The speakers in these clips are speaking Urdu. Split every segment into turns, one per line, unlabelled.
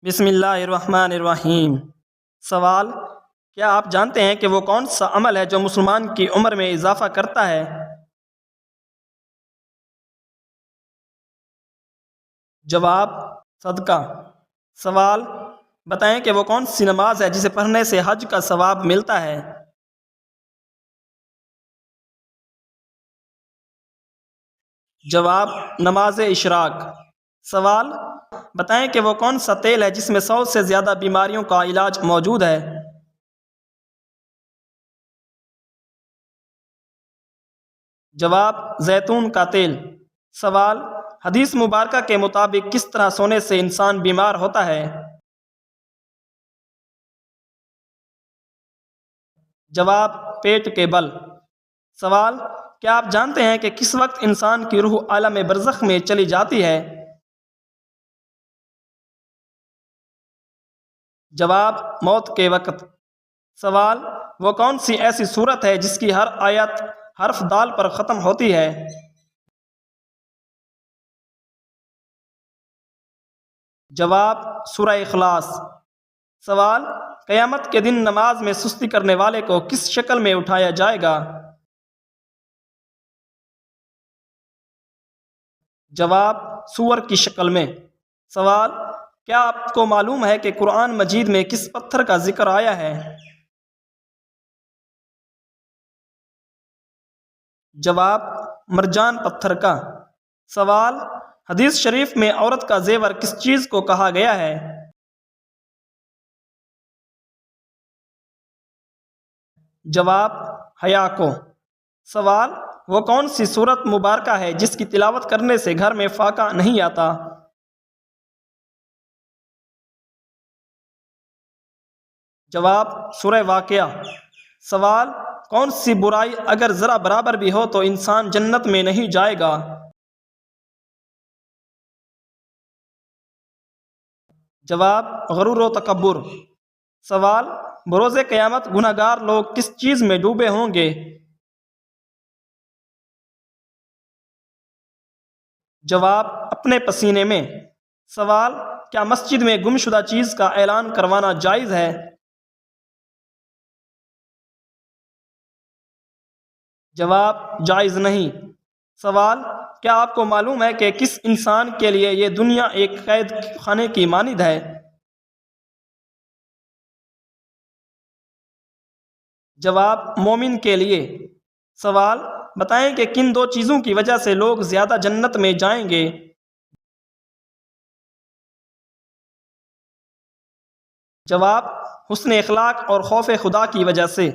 بسم اللہ الرحمن الرحیم۔ سوال: کیا آپ جانتے ہیں کہ وہ کون سا عمل ہے جو مسلمان کی عمر میں اضافہ کرتا ہے؟ جواب: صدقہ۔ سوال: بتائیں کہ وہ کون سی نماز ہے جسے پڑھنے سے حج کا ثواب ملتا ہے؟ جواب: نماز اشراق۔ سوال: بتائیں کہ وہ کون سا تیل ہے جس میں 100 سے زیادہ بیماریوں کا علاج موجود ہے؟ جواب: زیتون کا تیل۔ سوال: حدیث مبارکہ کے مطابق کس طرح سونے سے انسان بیمار ہوتا ہے؟ جواب: پیٹ کے بل۔ سوال: کیا آپ جانتے ہیں کہ کس وقت انسان کی روح عالم برزخ میں چلی جاتی ہے؟ جواب: موت کے وقت۔ سوال: وہ کون سی ایسی صورت ہے جس کی ہر آیت حرف دال پر ختم ہوتی ہے؟ جواب: سورہ اخلاص۔ سوال: قیامت کے دن نماز میں سستی کرنے والے کو کس شکل میں اٹھایا جائے گا؟ جواب: سور کی شکل میں۔ سوال: کیا آپ کو معلوم ہے کہ قرآن مجید میں کس پتھر کا ذکر آیا ہے؟ جواب: مرجان پتھر کا۔ سوال: حدیث شریف میں عورت کا زیور کس چیز کو کہا گیا ہے؟ جواب: حیا کو۔ سوال: وہ کون سی سورت مبارکہ ہے جس کی تلاوت کرنے سے گھر میں فاقہ نہیں آتا؟ جواب: سورہ واقعہ۔ سوال: کون سی برائی اگر ذرا برابر بھی ہو تو انسان جنت میں نہیں جائے گا؟ جواب: غرور و تکبر۔ سوال: بروز قیامت گنہگار لوگ کس چیز میں ڈوبے ہوں گے؟ جواب: اپنے پسینے میں۔ سوال: کیا مسجد میں گمشدہ چیز کا اعلان کروانا جائز ہے؟ جواب: جائز نہیں۔ سوال: کیا آپ کو معلوم ہے کہ کس انسان کے لیے یہ دنیا ایک قید خانے کی مانند ہے؟ جواب: مومن کے لیے۔ سوال: بتائیں کہ کن دو چیزوں کی وجہ سے لوگ زیادہ جنت میں جائیں گے؟ جواب: حسن اخلاق اور خوف خدا کی وجہ سے۔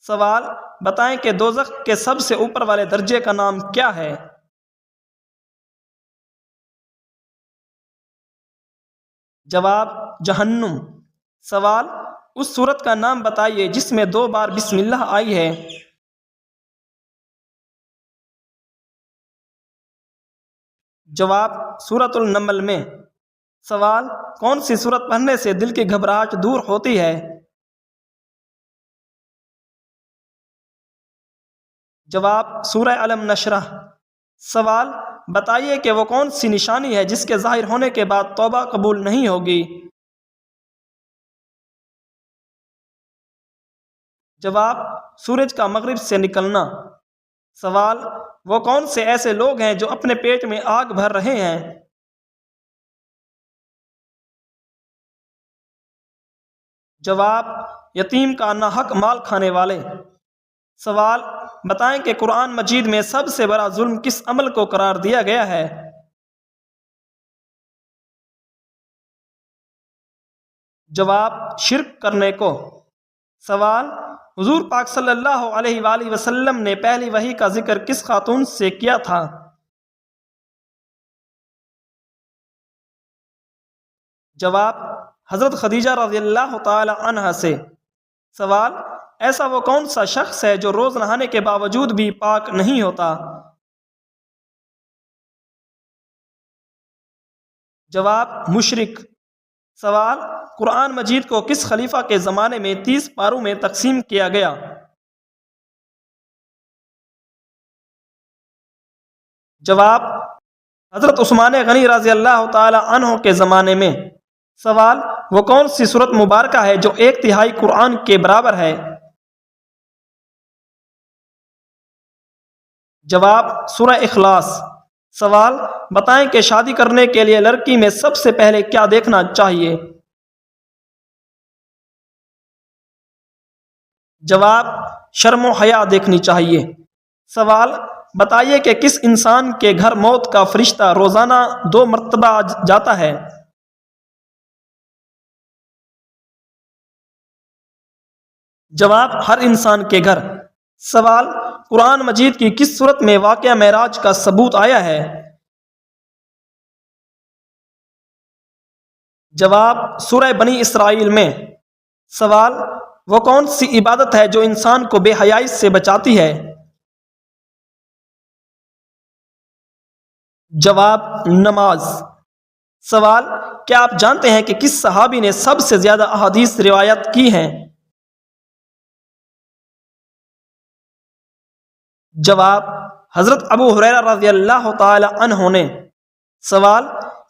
سوال: بتائیں کہ دوزخ کے سب سے اوپر والے درجے کا نام کیا ہے؟ جواب: جہنم۔ سوال: اس سورت کا نام بتائیے جس میں 2 بار بسم اللہ آئی ہے؟ جواب: سورۃ النمل میں۔ سوال: کون سی سورت پڑھنے سے دل کی گھبراہٹ دور ہوتی ہے؟ جواب: سورہ الم نشرح۔ سوال: بتائیے کہ وہ کون سی نشانی ہے جس کے ظاہر ہونے کے بعد توبہ قبول نہیں ہوگی؟ جواب: سورج کا مغرب سے نکلنا۔ سوال: وہ کون سے ایسے لوگ ہیں جو اپنے پیٹ میں آگ بھر رہے ہیں؟ جواب: یتیم کا ناحق مال کھانے والے۔ سوال: بتائیں کہ قرآن مجید میں سب سے بڑا ظلم کس عمل کو قرار دیا گیا ہے؟ جواب: شرک کرنے کو۔ سوال: حضور پاک صلی اللہ علیہ وآلہ وسلم نے پہلی وحی کا ذکر کس خاتون سے کیا تھا؟ جواب: حضرت خدیجہ رضی اللہ تعالی عنہا سے۔ سوال: ایسا وہ کون سا شخص ہے جو روز نہانے کے باوجود بھی پاک نہیں ہوتا؟ جواب: مشرک۔ سوال: قرآن مجید کو کس خلیفہ کے زمانے میں 30 پاروں میں تقسیم کیا گیا؟ جواب: حضرت عثمان غنی رضی اللہ تعالی عنہ کے زمانے میں۔ سوال: وہ کون سی سورت مبارکہ ہے جو 1/3 قرآن کے برابر ہے؟ جواب: سورہ اخلاص۔ سوال: بتائیں کہ شادی کرنے کے لیے لڑکی میں سب سے پہلے کیا دیکھنا چاہیے؟ جواب: شرم و حیا دیکھنی چاہیے۔ سوال: بتائیے کہ کس انسان کے گھر موت کا فرشتہ روزانہ 2 مرتبہ جاتا ہے؟ جواب: ہر انسان کے گھر۔ سوال: قرآن مجید کی کس صورت میں واقعہ معراج کا ثبوت آیا ہے؟ جواب: سورہ بنی اسرائیل میں۔ سوال: وہ کون سی عبادت ہے جو انسان کو بے حیائی سے بچاتی ہے؟ جواب: نماز۔ سوال: کیا آپ جانتے ہیں کہ کس صحابی نے سب سے زیادہ احادیث روایت کی ہیں؟ جواب: حضرت ابو ہریرہ رضی اللہ تعالی عنہ نے۔ سوال: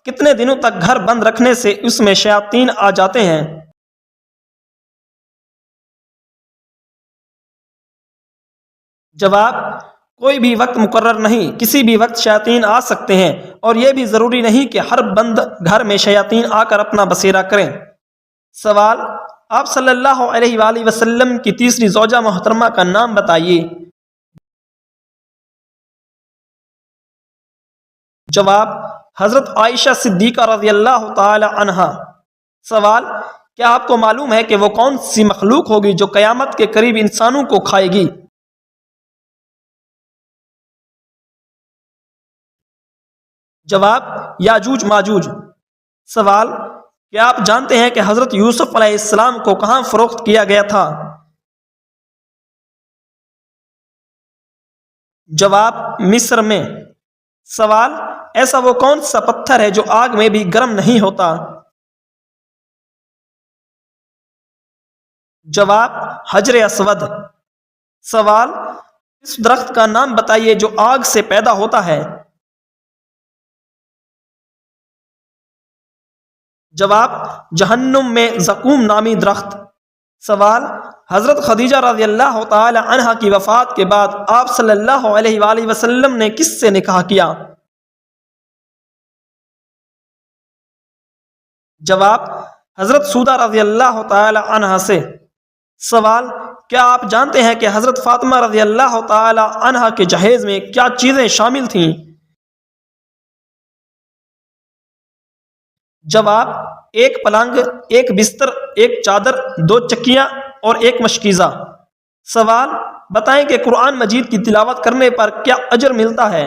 کتنے دنوں تک گھر بند رکھنے سے اس میں شیاطین آ جاتے ہیں؟ جواب: کوئی بھی وقت مقرر نہیں، کسی بھی وقت شیاطین آ سکتے ہیں، اور یہ بھی ضروری نہیں کہ ہر بند گھر میں شیاطین آ کر اپنا بسیرا کریں۔ سوال: آپ صلی اللہ علیہ وآلہ وسلم کی تیسری زوجہ محترمہ کا نام بتائیے۔ جواب: حضرت عائشہ صدیقہ رضی اللہ تعالی عنہا۔ سوال: کیا آپ کو معلوم ہے کہ وہ کون سی مخلوق ہوگی جو قیامت کے قریب انسانوں کو کھائے گی؟ جواب: یاجوج ماجوج۔ سوال: کیا آپ جانتے ہیں کہ حضرت یوسف علیہ السلام کو کہاں فروخت کیا گیا تھا؟ جواب: مصر میں۔ سوال: ایسا وہ کون سا پتھر ہے جو آگ میں بھی گرم نہیں ہوتا؟ جواب: حجر اسود۔ سوال: اس درخت کا نام بتائیے جو آگ سے پیدا ہوتا ہے؟ جواب: جہنم میں زقوم نامی درخت۔ سوال: حضرت خدیجہ رضی اللہ تعالی عنہا کی وفات کے بعد آپ صلی اللہ علیہ وآلہ وسلم نے کس سے نکاح کیا؟ جواب: حضرت سودہ رضی اللہ تعالی عنہا سے۔ سوال: کیا آپ جانتے ہیں کہ حضرت فاطمہ رضی اللہ تعالی عنہا کے جہیز میں کیا چیزیں شامل تھیں؟ جواب: 1 پلنگ، 1 بستر، 1 چادر، 2 چکیاں اور 1 مشکیزہ۔ سوال: بتائیں کہ قرآن مجید کی تلاوت کرنے پر کیا اجر ملتا ہے؟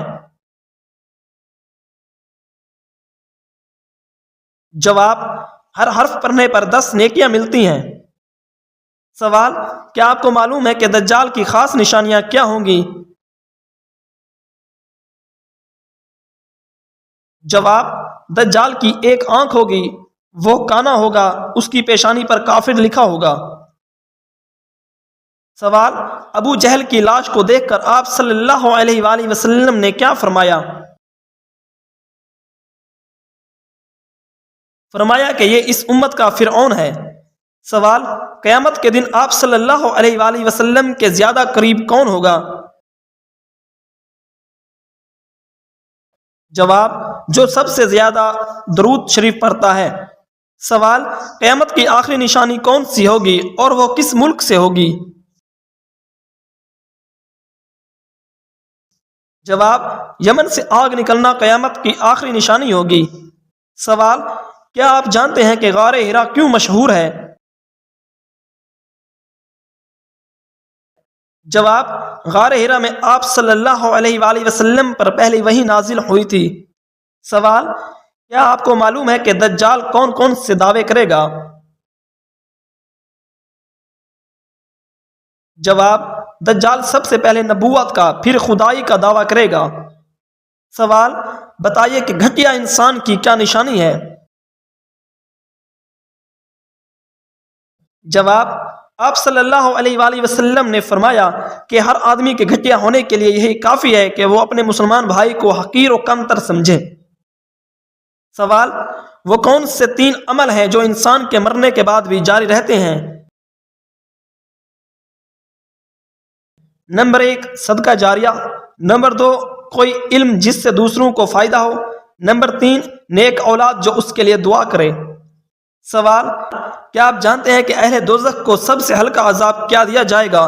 جواب: ہر حرف پڑھنے پر 10 نیکیاں ملتی ہیں۔ سوال: کیا آپ کو معلوم ہے کہ دجال کی خاص نشانیاں کیا ہوں گی؟ جواب: دجال کی 1 آنکھ ہوگی، وہ کانا ہوگا، اس کی پیشانی پر کافر لکھا ہوگا۔ سوال: ابو جہل کی لاش کو دیکھ کر آپ صلی اللہ علیہ وآلہ وسلم نے کیا فرمایا؟ فرمایا کہ یہ اس امت کا فرعون ہے۔ سوال: قیامت کے دن آپ صلی اللہ علیہ وآلہ وسلم کے زیادہ قریب کون ہوگا؟ جواب: جو سب سے زیادہ درود شریف پڑھتا ہے۔ سوال: قیامت کی آخری نشانی کون سی ہوگی اور وہ کس ملک سے ہوگی؟ جواب: یمن سے آگ نکلنا قیامت کی آخری نشانی ہوگی۔ سوال: کیا آپ جانتے ہیں کہ غار حرا کیوں مشہور ہے؟ جواب: غار حرا میں آپ صلی اللہ علیہ وآلہ وسلم پر پہلی وحی نازل ہوئی تھی۔ سوال: کیا آپ کو معلوم ہے کہ دجال کون کون سے دعوے کرے گا؟ جواب: دجال سب سے پہلے نبوت کا، پھر خدائی کا دعویٰ کرے گا۔ سوال: بتائیے کہ گھٹیا انسان کی کیا نشانی ہے؟ جواب: آپ صلی اللہ علیہ وآلہ وسلم نے فرمایا کہ ہر آدمی کے گھٹیا ہونے کے لیے یہی کافی ہے کہ وہ اپنے مسلمان بھائی کو حقیر و کم تر سمجھے۔ سوال: وہ کون سے 3 عمل ہیں جو انسان کے مرنے کے بعد بھی جاری رہتے ہیں؟ نمبر 1 صدقہ جاریہ، نمبر 2 کوئی علم جس سے دوسروں کو فائدہ ہو، نمبر 3 نیک اولاد جو اس کے لیے دعا کرے۔ سوال: کیا آپ جانتے ہیں کہ اہل دوزخ کو سب سے ہلکا عذاب کیا دیا جائے گا؟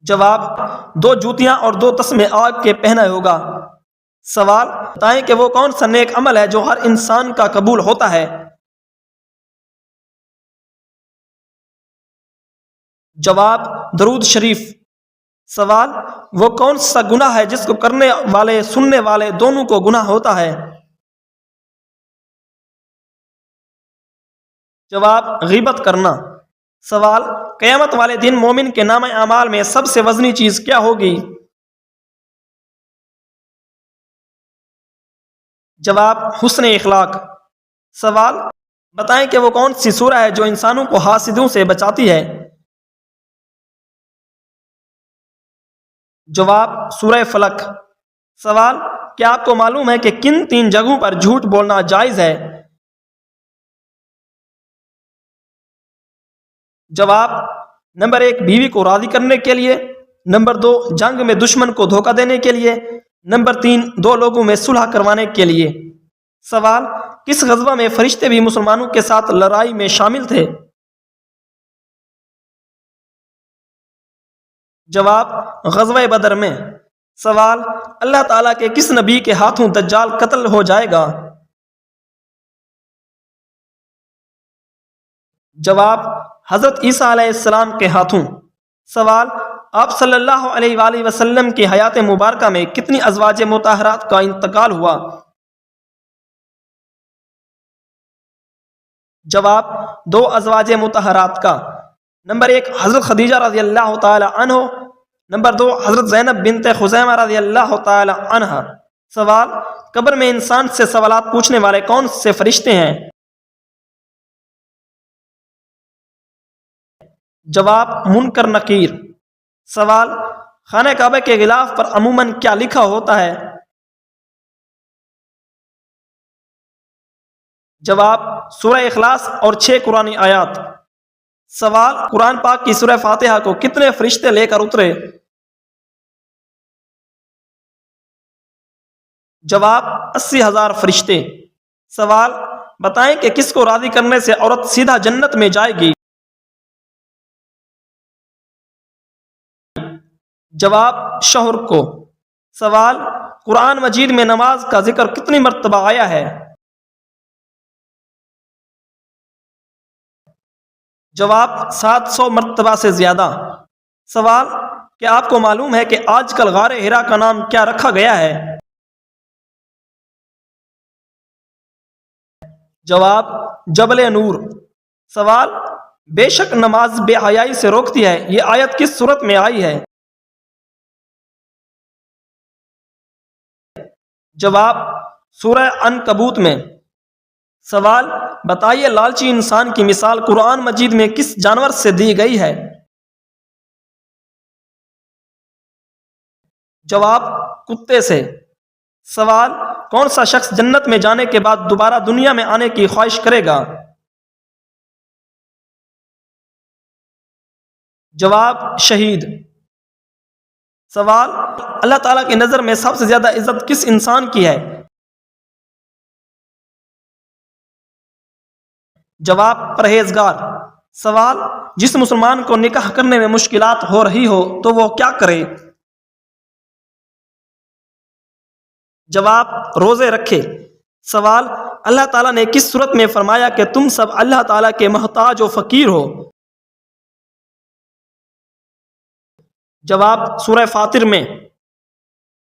جواب: 2 جوتیاں اور 2 تسمے آگ کے پہنا ہوگا۔ سوال: بتائیں کہ وہ کون سا نیک عمل ہے جو ہر انسان کا قبول ہوتا ہے؟ جواب: درود شریف۔ سوال: وہ کون سا گناہ ہے جس کو کرنے والے سننے والے دونوں کو گناہ ہوتا ہے؟ جواب: غیبت کرنا۔ سوال: قیامت والے دن مومن کے نامہ اعمال میں سب سے وزنی چیز کیا ہوگی؟ جواب: حسن اخلاق۔ سوال: بتائیں کہ وہ کون سی سورہ ہے جو انسانوں کو حاسدوں سے بچاتی ہے؟ جواب: سورہ فلق۔ سوال: کیا آپ کو معلوم ہے کہ کن 3 جگہوں پر جھوٹ بولنا جائز ہے؟ جواب: نمبر 1 بیوی کو راضی کرنے کے لیے، نمبر 2 جنگ میں دشمن کو دھوکہ دینے کے لیے، نمبر 3 2 لوگوں میں صلح کروانے کے لیے۔ سوال: کس غزوہ میں فرشتے بھی مسلمانوں کے ساتھ لڑائی میں شامل تھے؟ جواب: غزوہ بدر میں۔ سوال: اللہ تعالیٰ کے کس نبی کے ہاتھوں دجال قتل ہو جائے گا؟ جواب: حضرت عیسیٰ علیہ السلام کے ہاتھوں۔ سوال: آپ صلی اللہ علیہ وآلہ وسلم کی حیات مبارکہ میں کتنی ازواج مطہرات کا انتقال ہوا؟ جواب: 2 ازواج مطہرات کا، نمبر 1 حضرت خدیجہ رضی اللہ تعالی عنہ، نمبر 2 حضرت زینب بنت خزیمہ رضی اللہ تعالی عنہ۔ سوال: قبر میں انسان سے سوالات پوچھنے والے کون سے فرشتے ہیں؟ جواب: منکر نکیر۔ سوال: خانہ کعبہ کے غلاف پر عموماً کیا لکھا ہوتا ہے؟ جواب: سورہ اخلاص اور 6 قرآنی آیات۔ سوال: قرآن پاک کی سورہ فاتحہ کو کتنے فرشتے لے کر اترے؟ جواب: 80,000 فرشتے۔ سوال: بتائیں کہ کس کو راضی کرنے سے عورت سیدھا جنت میں جائے گی؟ جواب: شوہر کو۔ سوال: قرآن مجید میں نماز کا ذکر کتنی مرتبہ آیا ہے؟ جواب: 700 مرتبہ سے زیادہ۔ سوال: کیا آپ کو معلوم ہے کہ آج کل غار حرا کا نام کیا رکھا گیا ہے؟ جواب: جبل نور۔ سوال: بے شک نماز بے حیائی سے روکتی ہے، یہ آیت کس صورت میں آئی ہے؟ جواب: سورہ عنکبوت میں۔ سوال: بتائیے لالچی انسان کی مثال قرآن مجید میں کس جانور سے دی گئی ہے؟ جواب: کتے سے۔ سوال: کون سا شخص جنت میں جانے کے بعد دوبارہ دنیا میں آنے کی خواہش کرے گا؟ جواب: شہید۔ سوال: اللہ تعالیٰ کی نظر میں سب سے زیادہ عزت کس انسان کی ہے؟ جواب: پرہیزگار۔ سوال: جس مسلمان کو نکاح کرنے میں مشکلات ہو رہی ہو تو وہ کیا کرے؟ جواب: روزے رکھے۔ سوال: اللہ تعالیٰ نے کس صورت میں فرمایا کہ تم سب اللہ تعالیٰ کے محتاج و فقیر ہو؟ جواب: سورہ فاطر میں۔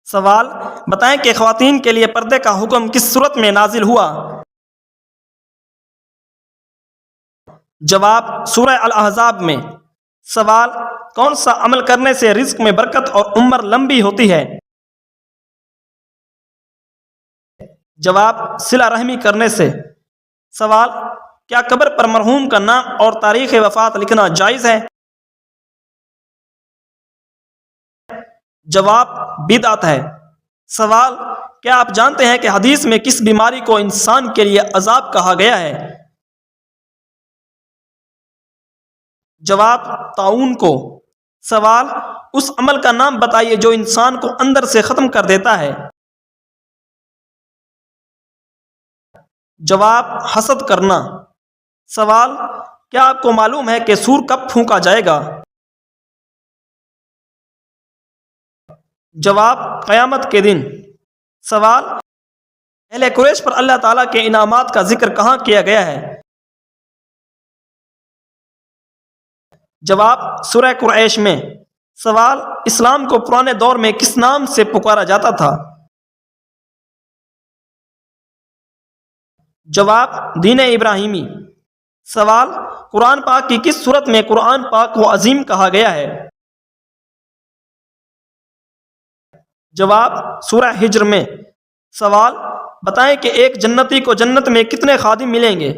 سوال: بتائیں کہ خواتین کے لیے پردے کا حکم کس صورت میں نازل ہوا؟ جواب: سورہ الاحزاب میں۔ سوال: کون سا عمل کرنے سے رزق میں برکت اور عمر لمبی ہوتی ہے؟ جواب: صلہ رحمی کرنے سے۔ سوال: کیا قبر پر مرحوم کا نام اور تاریخ وفات لکھنا جائز ہے؟ جواب: بدعت ہے۔ سوال: کیا آپ جانتے ہیں کہ حدیث میں کس بیماری کو انسان کے لیے عذاب کہا گیا ہے؟ جواب: طاعون کو۔ سوال: اس عمل کا نام بتائیے جو انسان کو اندر سے ختم کر دیتا ہے۔ جواب: حسد کرنا۔ سوال: کیا آپ کو معلوم ہے کہ سور کب پھونکا جائے گا؟ جواب: قیامت کے دن۔ سوال: اہل قریش پر اللہ تعالیٰ کے انعامات کا ذکر کہاں کیا گیا ہے؟ جواب: سورہ قریش میں۔ سوال: اسلام کو پرانے دور میں کس نام سے پکارا جاتا تھا؟ جواب: دین ابراہیمی۔ سوال: قرآن پاک کی کس صورت میں قرآن پاک کو عظیم کہا گیا ہے؟ جواب: سورہ ہجر میں۔ سوال: بتائیں کہ ایک جنتی کو جنت میں کتنے خادم ملیں گے؟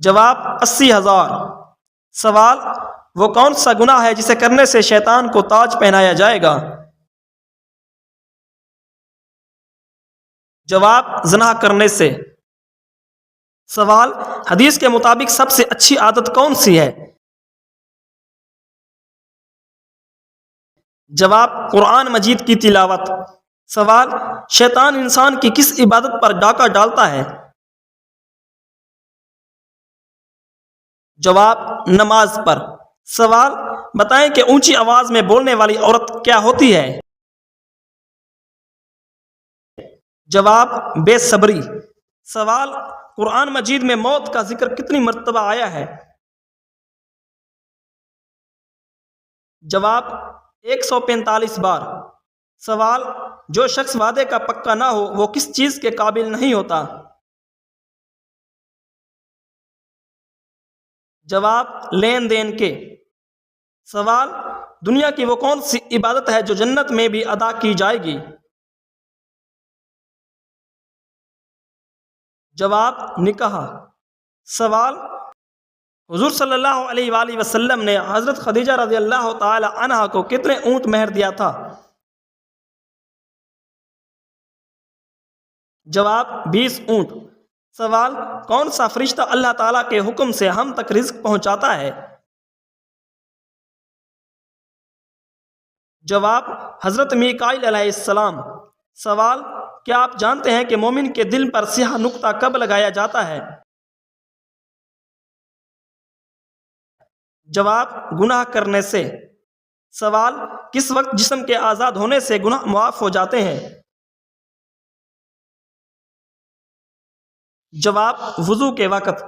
جواب: 80,000۔ سوال: وہ کون سا گناہ ہے جسے کرنے سے شیطان کو تاج پہنایا جائے گا؟ جواب: زنا کرنے سے۔ سوال: حدیث کے مطابق سب سے اچھی عادت کون سی ہے؟ جواب: قرآن مجید کی تلاوت۔ سوال: شیطان انسان کی کس عبادت پر ڈاکہ ڈالتا ہے؟ جواب: نماز پر۔ سوال: بتائیں کہ اونچی آواز میں بولنے والی عورت کیا ہوتی ہے؟ جواب: بے صبری۔ سوال: قرآن مجید میں موت کا ذکر کتنی مرتبہ آیا ہے؟ جواب: 145 بار۔ سوال: جو شخص وعدے کا پکا نہ ہو وہ کس چیز کے قابل نہیں ہوتا؟ جواب: لین دین کے۔ سوال: دنیا کی وہ کون سی عبادت ہے جو جنت میں بھی ادا کی جائے گی؟ جواب: نکاح۔ سوال: حضور صلی اللہ علیہ وآلہ وسلم نے حضرت خدیجہ رضی اللہ تعالی عنہا کو کتنے اونٹ مہر دیا تھا؟ جواب: 20 اونٹ۔ سوال: کون سا فرشتہ اللہ تعالیٰ کے حکم سے ہم تک رزق پہنچاتا ہے؟ جواب: حضرت میکائیل علیہ السلام۔ سوال: کیا آپ جانتے ہیں کہ مومن کے دل پر سیاہ نقطہ کب لگایا جاتا ہے؟ جواب: گناہ کرنے سے۔ سوال: کس وقت جسم کے آزاد ہونے سے گناہ معاف ہو جاتے ہیں؟ جواب: وضو کے وقت۔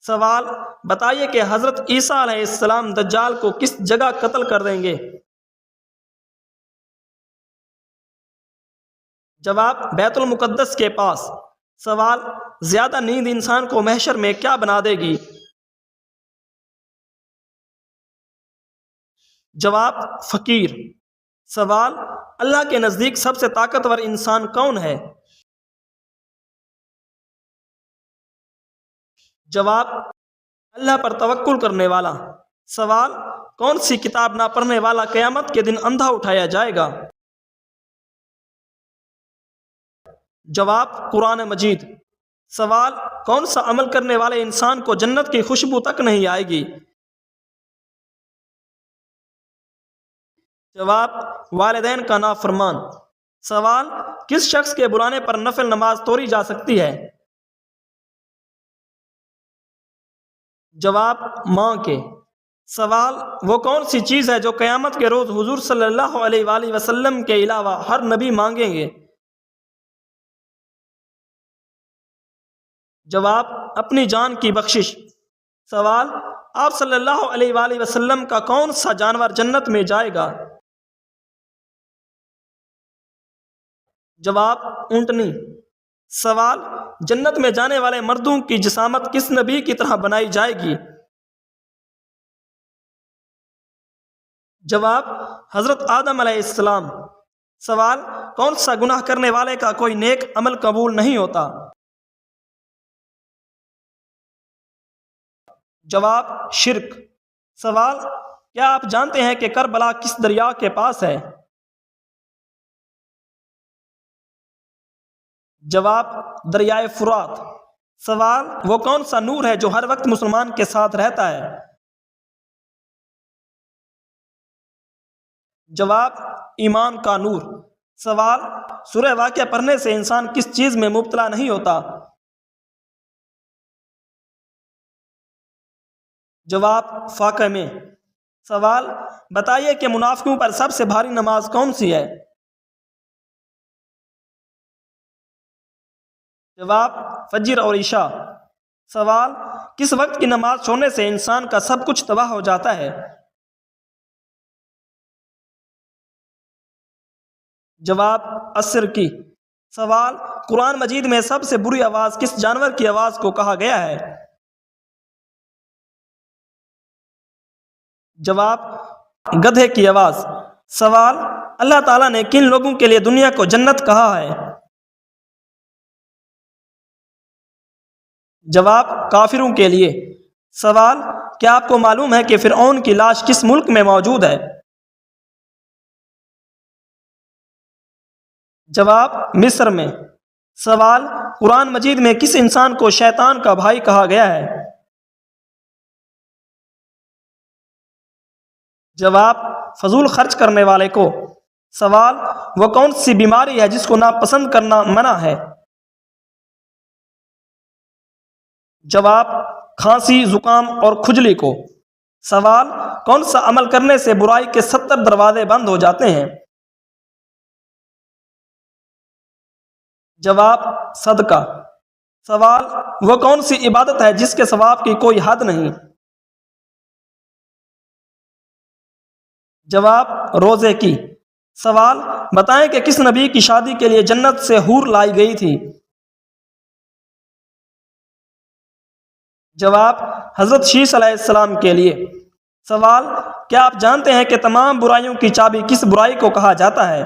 سوال: بتائیے کہ حضرت عیسیٰ علیہ السلام دجال کو کس جگہ قتل کر دیں گے؟ جواب: بیت المقدس کے پاس۔ سوال: زیادہ نیند انسان کو محشر میں کیا بنا دے گی؟ جواب: فقیر۔ سوال: اللہ کے نزدیک سب سے طاقتور انسان کون ہے؟ جواب: اللہ پر توکل کرنے والا۔ سوال: کون سی کتاب نہ پڑھنے والا قیامت کے دن اندھا اٹھایا جائے گا؟ جواب: قرآن مجید۔ سوال: کون سا عمل کرنے والے انسان کو جنت کی خوشبو تک نہیں آئے گی؟ جواب: والدین کا نافرمان۔ سوال: کس شخص کے بلانے پر نفل نماز توڑی جا سکتی ہے؟ جواب: ماں کے۔ سوال: وہ کون سی چیز ہے جو قیامت کے روز حضور صلی اللہ علیہ وآلہ وسلم کے علاوہ ہر نبی مانگیں گے؟ جواب: اپنی جان کی بخشش۔ سوال: آپ صلی اللہ علیہ وآلہ وسلم کا کون سا جانور جنت میں جائے گا؟ جواب: اونٹنی۔ سوال: جنت میں جانے والے مردوں کی جسامت کس نبی کی طرح بنائی جائے گی؟ جواب: حضرت آدم علیہ السلام۔ سوال: کون سا گناہ کرنے والے کا کوئی نیک عمل قبول نہیں ہوتا؟ جواب: شرک۔ سوال: کیا آپ جانتے ہیں کہ کربلا کس دریا کے پاس ہے؟ جواب دریائے فرات۔ سوال، وہ کون سا نور ہے جو ہر وقت مسلمان کے ساتھ رہتا ہے؟ جواب ایمان کا نور۔ سوال، سورہ واقعہ پڑھنے سے انسان کس چیز میں مبتلا نہیں ہوتا؟ جواب فاقہ میں۔ سوال، بتائیے کہ منافقوں پر سب سے بھاری نماز کون سی ہے؟ جواب فجر اور عشاء۔ سوال، کس وقت کی نماز چھوڑنے سے انسان کا سب کچھ تباہ ہو جاتا ہے؟ جواب عصر کی۔ سوال، قرآن مجید میں سب سے بری آواز کس جانور کی آواز کو کہا گیا ہے؟ جواب گدھے کی آواز۔ سوال، اللہ تعالیٰ نے کن لوگوں کے لیے دنیا کو جنت کہا ہے؟ جواب کافروں کے لیے۔ سوال، کیا آپ کو معلوم ہے کہ فرعون کی لاش کس ملک میں موجود ہے؟ جواب مصر میں۔ سوال، قرآن مجید میں کس انسان کو شیطان کا بھائی کہا گیا ہے؟ جواب فضول خرچ کرنے والے کو۔ سوال، وہ کون سی بیماری ہے جس کو ناپسند کرنا منع ہے؟ جواب کھانسی، زکام اور کھجلی کو۔ سوال، کون سا عمل کرنے سے برائی کے 70 دروازے بند ہو جاتے ہیں؟ جواب صدقہ۔ سوال، وہ کون سی عبادت ہے جس کے ثواب کی کوئی حد نہیں؟ جواب روزے کی۔ سوال، بتائیں کہ کس نبی کی شادی کے لیے جنت سے حور لائی گئی تھی؟ جواب حضرت شیش علیہ السلام کے لیے۔ سوال، کیا آپ جانتے ہیں کہ تمام برائیوں کی چابی کس برائی کو کہا جاتا ہے؟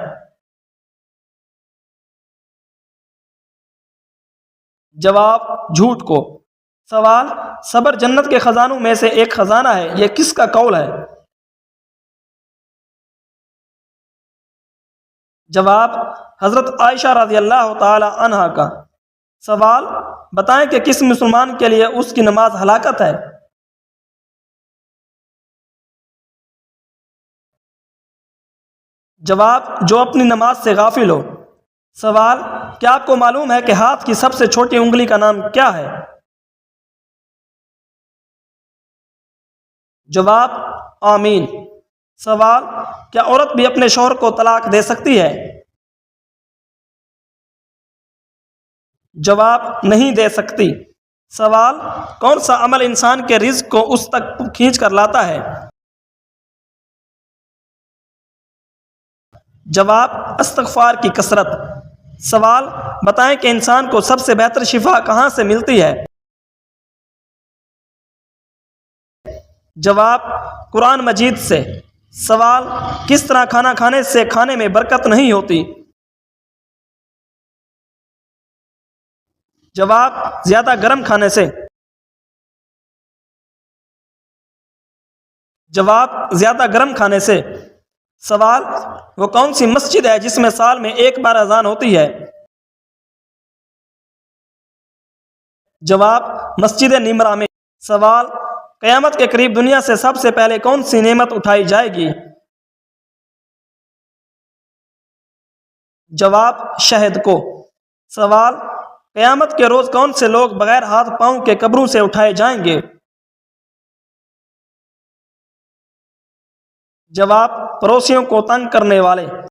جواب جھوٹ کو۔ سوال، صبر جنت کے خزانوں میں سے ایک خزانہ ہے، یہ کس کا قول ہے؟ جواب حضرت عائشہ رضی اللہ تعالی عنہا کا۔ سوال، بتائیں کہ کس مسلمان کے لیے اس کی نماز ہلاکت ہے؟ جواب جو اپنی نماز سے غافل ہو۔ سوال، کیا آپ کو معلوم ہے کہ ہاتھ کی سب سے چھوٹی انگلی کا نام کیا ہے؟ جواب آمین۔ سوال، کیا عورت بھی اپنے شوہر کو طلاق دے سکتی ہے؟ جواب نہیں دے سکتی۔ سوال، کون سا عمل انسان کے رزق کو اس تک کھینچ کر لاتا ہے؟ جواب استغفار کی کثرت۔ سوال، بتائیں کہ انسان کو سب سے بہتر شفا کہاں سے ملتی ہے؟ جواب قرآن مجید سے۔ سوال، کس طرح کھانا کھانے سے کھانے میں برکت نہیں ہوتی؟ جواب زیادہ گرم کھانے سے۔ جواب زیادہ گرم کھانے سے۔ سوال، وہ کون سی مسجد ہے جس میں سال میں ایک بار اذان ہوتی ہے؟ جواب مسجد نمرہ میں۔ سوال، قیامت کے قریب دنیا سے سب سے پہلے کون سی نعمت اٹھائی جائے گی؟ جواب شہد کو۔ سوال، قیامت کے روز کون سے لوگ بغیر ہاتھ پاؤں کے قبروں سے اٹھائے جائیں گے؟ جواب پڑوسیوں کو تنگ کرنے والے۔